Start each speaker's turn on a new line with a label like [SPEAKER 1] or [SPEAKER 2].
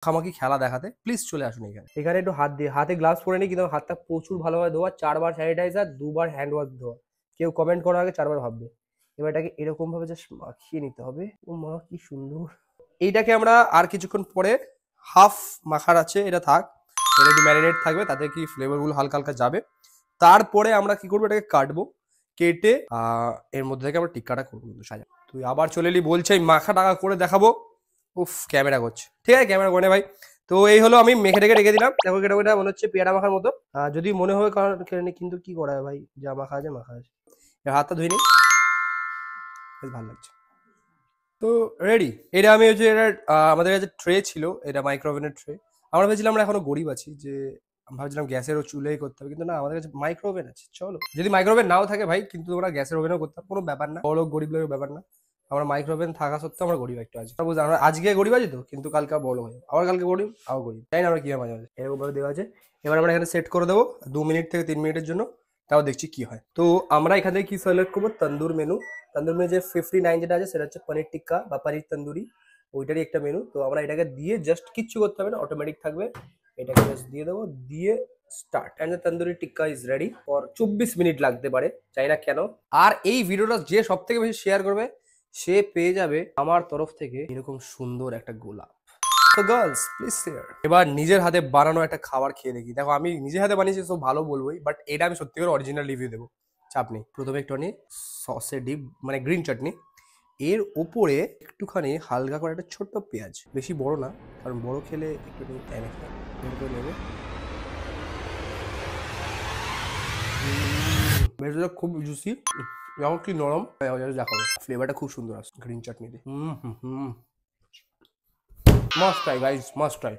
[SPEAKER 1] খামাকি খেলা দেখাতে প্লিজ চলে আসুন এখানে। এখানে একটু হাত দিয়ে হাতে গ্লাভস পরে নিই, কিন্তু হাতটা প্রচুর ভালোভাবে ধোয়া, 4বার স্যানিটাইজার, 2বার হ্যান্ড ওয়াশ ধোয়া। কেউ কমেন্ট করার আগে 4বার ভাববে। এবার এটাকে এরকম ভাবে জাস্ট মাখিয়ে নিতে হবে। ও মা কি সুন্দর! এইটাকে আমরা আর কিছুক্ষণ পরে হাফ মাখার আছে, এটা থাক, এটা একটু ম্যারিনেট থাকবে, তাতে কি ফ্লেভারগুলো হালকা হালকা যাবে। তারপরে আমরা কি করবো, এটাকে কাটবো, কেটে এর মধ্যে থেকে আমরা টিক্কাটা করবো কিন্তু সাজা। তুই আবার চলে এলি, বলছে আমি মাখা টাকা করে দেখাবো। উফ, ক্যামেরা করছে, ঠিক আছে ক্যামেরা করে নে ভাই। তো এই হলো, আমি মেখে রেখে রেখে দিলাম। দেখো এটা ওটা মনে হচ্ছে পেয়ারা মাখার মতো। যদি মনে হয় কারণ খেলে নি, কিন্তু কি করা হয় ভাই, যা মাখা আছে মাখা আছে। এবার হাতটা ধুয়ে নি, বেশ ভালো লাগছে। তো রেডি। এটা আমি হচ্ছে এটা আমাদের কাছে ট্রে ছিল, এটা মাইক্রোওভেনের ট্রে। আমরা ভেবেছিলাম আমরা এখনো গরিব আছি, যে আমি ভাবছিলাম গ্যাসের ও চুলেই করতে হবে, কিন্তু না, আমাদের কাছে মাইক্রোওভেন আছে। চলো, যদি মাইক্রোওভেন নাও থাকে ভাই, কিন্তু তোমরা গ্যাসের ওভেনও করতে কোনো ব্যাপার না, বড় লোক গরিব লোকের ব্যাপার না। আমরা মাইক্রোওভেন থাকা সত্ত্বেও আমরা গরিব একটু আছি, বুঝলাম। আমরা আজকে গরিব আছি তো, কিন্তু কালকে বড় হয়ে যাবো, আবার কালকে গরিব, আবার গরিব, তাই না? আমরা কি হয় মাঝে মাঝে এরকম ভাবে দেওয়া আছে। এবার আমরা এখানে সেট করে দেবো 2 মিনিট থেকে 3 মিনিটের জন্য, তাও দেখছি কি হয়। তো আমরা এখান থেকে কি সিলেক্ট করবো, তন্দুর মেনু। তন্দুর মেনু যে 59 যেটা আছে, সেটা হচ্ছে পনির টিক্কা বা পনির তন্দুরি, ওইটারই একটা মেনু। তো আমরা এটাকে দিয়ে জাস্ট কিচ্ছু করতে হবে না, অটোমেটিক থাকবে। এটাকে জাস্ট দিয়ে দেবো, দিয়ে start, and the tandoori tikka is ready. For 24 minute লাগতে পারে, চাই না কেন। আর এই ভিডিওটা যে সব থেকে বেশি শেয়ার করবে, সে পেয়ে যাবে আমার তরফ থেকে এরকম সুন্দর একটা গোলাপ। তো গার্লস প্লিজ শেয়ার। এবার নিজের হাতে বানানো একটা খাবার খেয়ে দেখি। দেখো আমি নিজের হাতে বানিয়েছি, সব ভালো বলবোই, বাট এটা আমি সত্যি করে অরিজিনাল রিভিউ দেবো, চাপ নেই। প্রথমে একটু সসে ডিপ, মানে গ্রিন চাটনি, এর ওপরে একটুখানি হালকা করে একটা ছোট্ট পেঁয়াজ, বেশি বড় না, কারণ বড় খেলে একটু নেবে। ভেতরটা খুব জুসি, যখন কি নরম, দেখাবো। ফ্লেভারটা খুব সুন্দর আসছে গ্রিন চাটনিতে। Must try guys, must try.